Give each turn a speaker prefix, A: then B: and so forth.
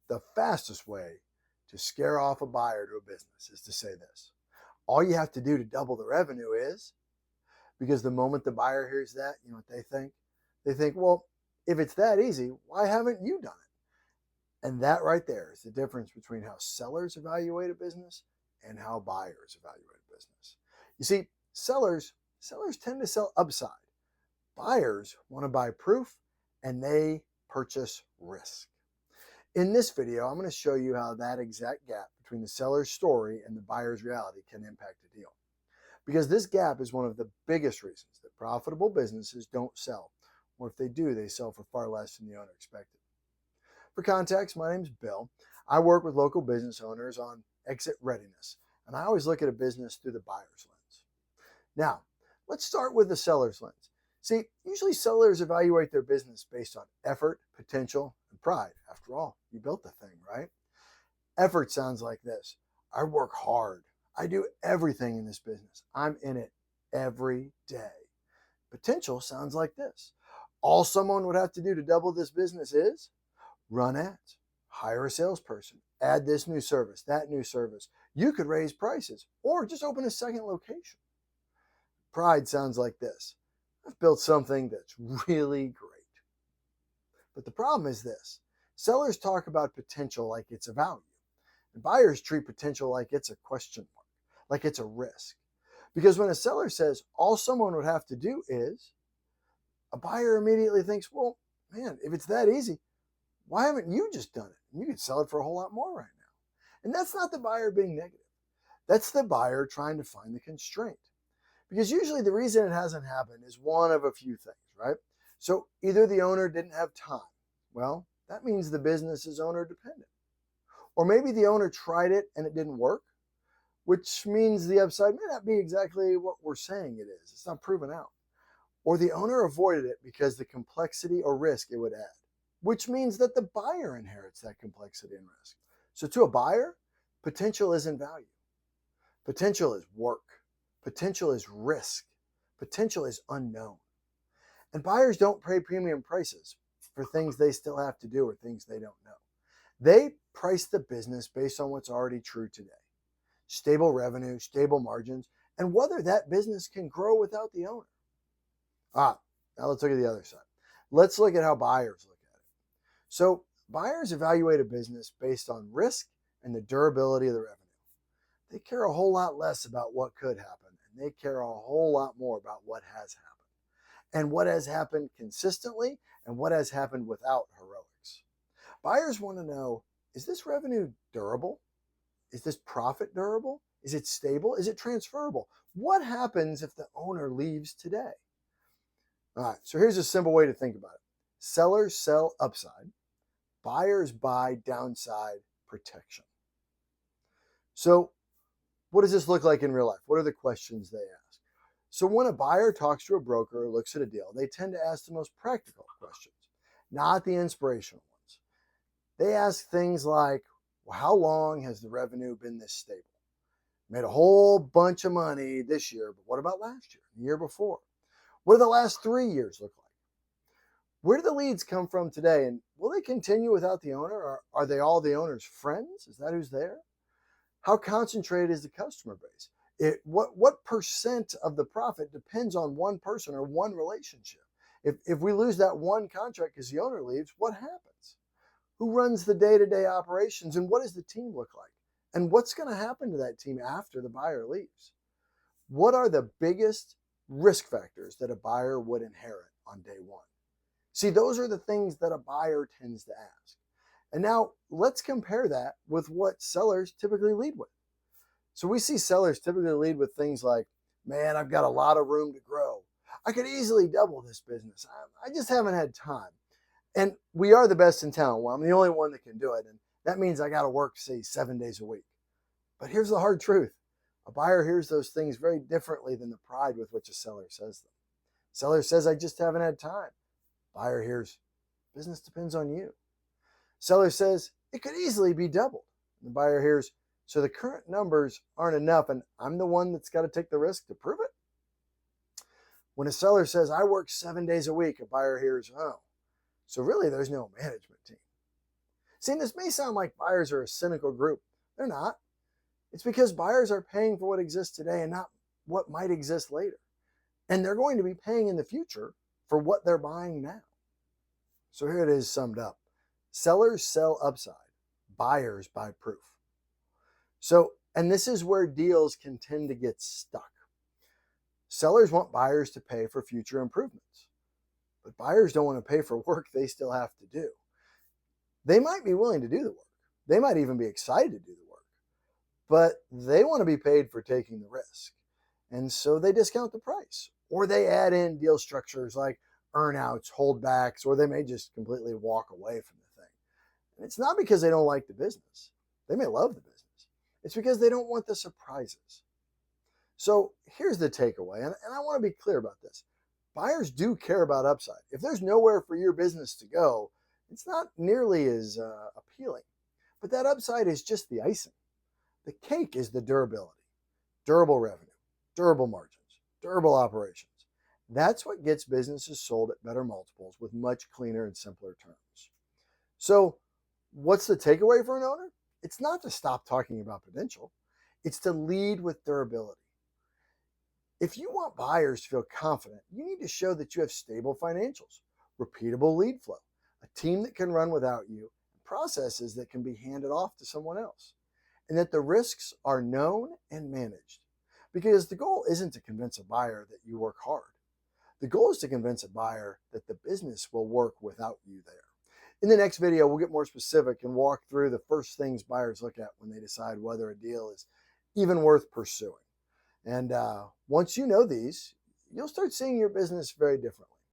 A: The fastest way to scare off a buyer to a business is to say this. All you have to do to double the revenue is, because the moment the buyer hears that, you know what they think? They think, well, if it's that easy, why haven't you done it? And that right there is the difference between how sellers evaluate a business and how buyers evaluate a business. You see, sellers tend to sell upside. Buyers want to buy proof and they purchase risk. In this video, I'm going to show you how that exact gap between the seller's story and the buyer's reality can impact a deal. Because this gap is one of the biggest reasons that profitable businesses don't sell, or if they do, they sell for far less than the owner expected. For context, my name's Bill. I work with local business owners on exit readiness, and I always look at a business through the buyer's lens. Now, let's start with the seller's lens. See, usually sellers evaluate their business based on effort, potential, and pride. After all, you built the thing, right? Effort sounds like this. I work hard. I do everything in this business. I'm in it every day. Potential sounds like this. All someone would have to do to double this business is run ads, hire a salesperson, add this new service, that new service. You could raise prices or just open a second location. Pride sounds like this. I've built something that's really great. But the problem is this. Sellers talk about potential like it's a value, and buyers treat potential like it's a question mark, like it's a risk. Because when a seller says all someone would have to do is, a buyer immediately thinks, well, man, if it's that easy, why haven't you just done it? And you could sell it for a whole lot more right now. And that's not the buyer being negative. That's the buyer trying to find the constraint. Because usually the reason it hasn't happened is one of a few things, right? So either the owner didn't have time. Well, that means the business is owner dependent. Or maybe the owner tried it and it didn't work, which means the upside may not be exactly what we're saying it is. It's not proven out. Or the owner avoided it because the complexity or risk it would add, which means that the buyer inherits that complexity and risk. So to a buyer, potential isn't value. Potential is work. Potential is risk. Potential is unknown. And buyers don't pay premium prices for things they still have to do or things they don't know. They price the business based on what's already true today. Stable revenue, stable margins, and whether that business can grow without the owner. Now let's look at the other side. Let's look at how buyers look at it. So buyers evaluate a business based on risk and the durability of the revenue. They care a whole lot less about what could happen, and they care a whole lot more about what has happened. And what has happened consistently and what has happened without heroics. Buyers want to know, is this revenue durable? Is this profit durable? Is it stable? Is it transferable? What happens if the owner leaves today? All right, so here's a simple way to think about it. Sellers sell upside. Buyers buy downside protection. So what does this look like in real life? What are the questions they ask? So when a buyer talks to a broker or looks at a deal, they tend to ask the most practical questions, not the inspirational ones. They ask things like, well, how long has the revenue been this stable? Made a whole bunch of money this year, but what about last year, the year before? What do the last 3 years look like? Where do the leads come from today? And will they continue without the owner? Or are they all the owner's friends? Is that who's there? How concentrated is the customer base? What percent of the profit depends on one person or one relationship? If we lose that one contract because the owner leaves, what happens? Who runs the day-to-day operations and what does the team look like? And what's going to happen to that team after the buyer leaves? What are the biggest risk factors that a buyer would inherit on day one? See, those are the things that a buyer tends to ask. And now let's compare that with what sellers typically lead with. So we see sellers typically lead with things like, man, I've got a lot of room to grow. I could easily double this business. I just haven't had time. And we are the best in town. Well, I'm the only one that can do it. And that means I got to work, say, 7 days a week. But here's the hard truth. A buyer hears those things very differently than the pride with which a seller says them. Seller says, I just haven't had time. Buyer hears, business depends on you. Seller says, it could easily be doubled. The buyer hears, so the current numbers aren't enough and I'm the one that's got to take the risk to prove it? When a seller says, I work 7 days a week, a buyer hears, oh, so really there's no management team. See, this may sound like buyers are a cynical group. They're not. It's because buyers are paying for what exists today and not what might exist later. And they're going to be paying in the future for what they're buying now. So here it is summed up. Sellers sell upside, buyers buy proof. So, and this is where deals can tend to get stuck. Sellers want buyers to pay for future improvements, but buyers don't want to pay for work they still have to do. They might be willing to do the work. They might even be excited to do the work, but they want to be paid for taking the risk. And so they discount the price, or they add in deal structures like earnouts, holdbacks, or they may just completely walk away from the thing. And it's not because they don't like the business. They may love the business. It's because they don't want the surprises. So here's the takeaway, and I want to be clear about this. Buyers do care about upside. If there's nowhere for your business to go, it's not nearly as appealing. But that upside is just the icing. The cake is the durability, durable revenue, durable margins, durable operations. That's what gets businesses sold at better multiples with much cleaner and simpler terms. So what's the takeaway for an owner? It's not to stop talking about potential. It's to lead with durability. If you want buyers to feel confident, you need to show that you have stable financials, repeatable lead flow, a team that can run without you, and processes that can be handed off to someone else, and that the risks are known and managed. Because the goal isn't to convince a buyer that you work hard. The goal is to convince a buyer that the business will work without you there. In the next video, we'll get more specific and walk through the first things buyers look at when they decide whether a deal is even worth pursuing. And once you know these, you'll start seeing your business very differently.